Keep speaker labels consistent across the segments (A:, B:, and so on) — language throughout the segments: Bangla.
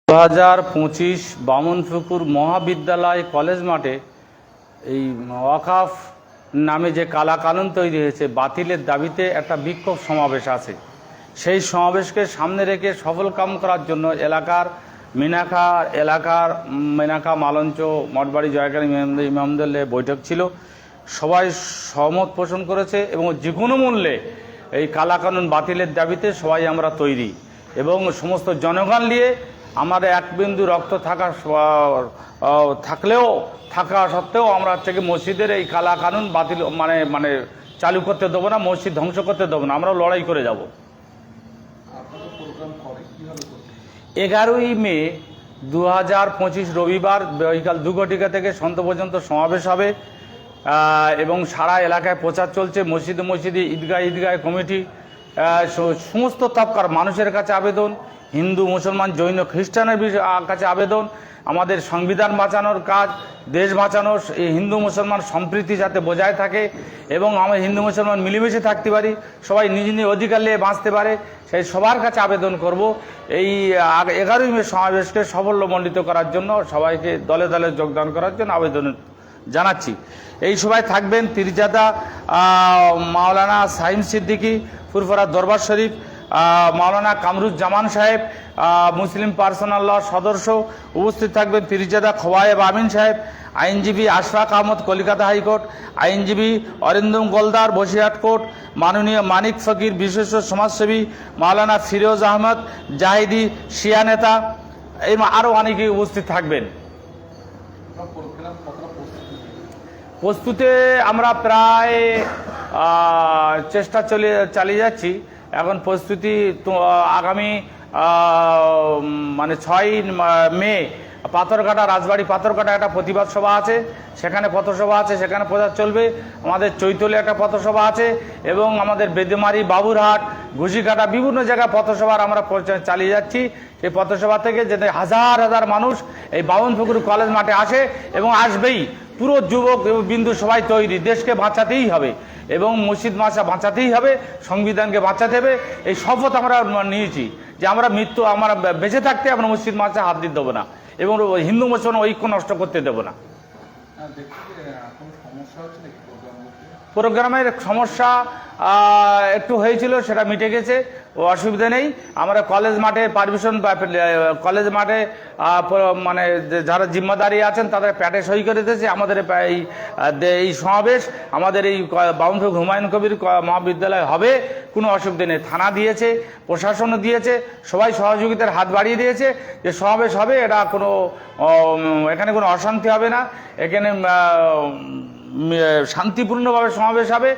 A: 2025 বামনপুকুর মহাবিদ্যালয় কলেজ মাঠে এই ওয়াকফ নামে যে কালাকানুন তৈরি হয়েছে বাতিলের দাবিতে একটা বিক্ষোভ সমাবেশ আছে। সেই সমাবেশকে সামনে রেখে সফল কাম করার জন্য এলাকার মিনাখা মালঞ্চ মঠবাড়ি জয়কালী ইমামদের বৈঠক ছিল। সবাই সহমত পোষণ করেছে এবং যে কোনো মূল্যে এই কালাকানুন বাতিলের দাবিতে সবাই আমরা তৈরি এবং সমস্ত জনগণ নিয়ে আমাদের এক বিন্দু রক্ত থাকা সত্ত্বেও আমরা থেকে মসজিদের এই কালাকানুন বাতিল মানে চালু করতে দেবো না, মসজিদ ধ্বংস করতে দেবো না, আমরা লড়াই করে যাব। 11ই মে 2025 রবিবার বিকাল 2 ঘটিকা থেকে সন্ধ্যা পর্যন্ত সমাবেশ হবে এবং সারা এলাকায় প্রচার চলছে। মসজিদে ঈদগাহ কমিটি সমস্ত তবকার মানুষের কাছে আবেদন, হিন্দু মুসলমান জৈন খ্রিস্টানের কাছে আবেদন, আমাদের সংবিধান বাঁচানোর কাজ, দেশ বাঁচানোর, এই হিন্দু মুসলমান সম্প্রীতি যাতে বজায় থাকে এবং আমরা হিন্দু মুসলমান মিলেমিশে থাকতে পারি, সবাই নিজ নিজ অধিকার নিয়ে বাঁচতে পারে, সেই সবার কাছে আবেদন করব। এই 11ই মে সমাবেশকে সাফল্যমণ্ডিত করার জন্য সবাইকে দলে দলে যোগদান করার জন্য আবেদন জানাচ্ছি। এই সভায় থাকবেন পীরজাদা মাওলানা সাইম সিদ্দিকী, ফুরফুরা দরবার শরীফ, মাওলানা কামরুজ্জামান সাহেব, মুসলিম পার্সোনাল ল সদস্য। উপস্থিত থাকবেন পীরজাদা খোয়ায়েব আমিন সাহেব, আইনজীবী আশফাক আহমদ কলকাতা হাইকোর্ট, আইনজীবী অরিন্দম গোলদার বসিরহাট কোর্ট, মাননীয় মানিক ফকির বিশেষ সমাজসেবী, মাওলানা ফিরোজ আহমদ জাহিদি শিয়া নেতা, এই আরও অনেকেই উপস্থিত থাকবেন। প্রস্তুতে আমরা প্রায় চেষ্টা চালিয়ে যাচ্ছি। এখন প্রস্তুতি আগামী 6 মে পাথরঘাটা রাজবাড়ি পাথরঘাটা একটা প্রতিবাদ সভা আছে, সেখানে পথসভা আছে, সেখানে প্রচার চলবে। আমাদের চৈতলে একটা পথসভা আছে এবং আমাদের বেদেমারি, বাবুরহাট, ঘুষিঘাটা বিভিন্ন জায়গায় পথসভার আমরা চালিয়ে যাচ্ছি। সেই পথসভা থেকে যাতে হাজার হাজার মানুষ এই বামনপুকুর কলেজ মাঠে আসে এবং আসবেই। পুরো যুবক বিন্দু সবাই তৈরি, দেশকে বাঁচাতেই হবে এবং মসজিদ মাদ্রাসা বাঁচাতেই হবে, সংবিধানকে বাঁচাতে হবে। এই শপথ আমরা নিয়েছি যে আমরা বেঁচে থাকতে আমরা মসজিদ মাদ্রাসা হাত দিতে দেবো না এবং হিন্দু মুসলমান ঐক্য নষ্ট করতে দেবো না। প্রোগ্রামের সমস্যা একটু হয়েছিল, সেটা মিটে গেছে, অসুবিধা নেই। আমরা কলেজ মাঠে পারমিশন কলেজ মাঠে যারা জিম্মাদারি আছেন তাদের প্যাটে সই করে দিয়েছে। আমাদের এই সমাবেশ আমাদের এই বামনপুকুর হুমায়ুন কবির মহাবিদ্যালয় হবে, কোনো অসুবিধা নেই। থানা দিয়েছে, প্রশাসনও দিয়েছে, সবাই সহযোগিতার হাত বাড়িয়ে দিয়েছে যে সমাবেশ হবে, এটা এখানে কোনো অশান্তি হবে না, এখানে শান্তিপূর্ণভাবে সমাবেশ হবে।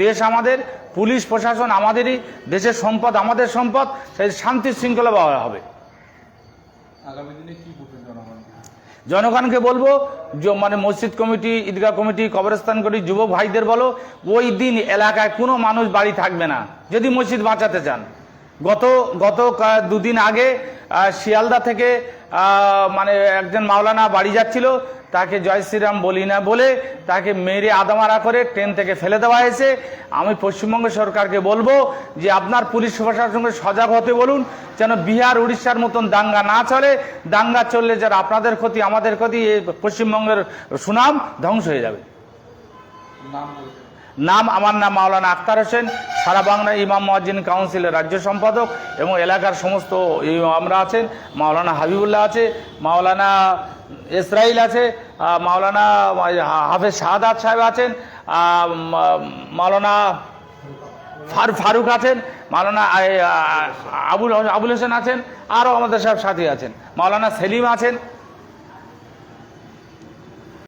A: দেশ আমাদের, পুলিশ প্রশাসন আমাদেরই, দেশের সম্পদ আমাদের সম্পদ, সেই শান্তি শৃঙ্খলা হবে।
B: আগামী দিনে কি করবেন
A: জনগণকে বলবো মসজিদ কমিটি, ঈদগাহ কমিটি, কবরস্থান কমিটি, যুবক ভাইদের বলো, ওই দিন এলাকায় কোনো মানুষ বাড়ি থাকবে না যদি মসজিদ বাঁচাতে চান। গত 2 দিন আগে শিয়ালদা থেকে একজন মাওলানা বাড়ি যাচ্ছিল, তাকে জয় শ্রীরাম বলি না বলে তাকে মেরে আদামারা করে ট্রেন থেকে ফেলে দেওয়া হয়েছে। আমি পশ্চিমবঙ্গ সরকারকে বলবো যে আপনার পুলিশ প্রশাসনকে সজাগ হতে বলুন, যেন বিহার উড়িষ্যার মতন দাঙ্গা না চলে। দাঙ্গা চললে যারা আপনাদের ক্ষতি, আমাদের ক্ষতি, এই পশ্চিমবঙ্গের সুনাম ধ্বংস হয়ে যাবে। আমার নাম মাওলানা আখতার হোসেন, সারা বাংলা ইমাম মুয়াজ্জিন কাউন্সিলের রাজ্য সম্পাদক এবং এলাকার সমস্ত আমরা আছেন। মাওলানা হাবিবুল্লাহ আছে, মাওলানা ইসরাইল আছে, মাওলানা হাফেজ শাহাদাত সাহেব আছেন, মাওলানা ফারুক আছেন, মাওলানা আবুল হোসেন আছেন, আরও আমাদের সব সাথী আছেন, মাওলানা সেলিম আছেন।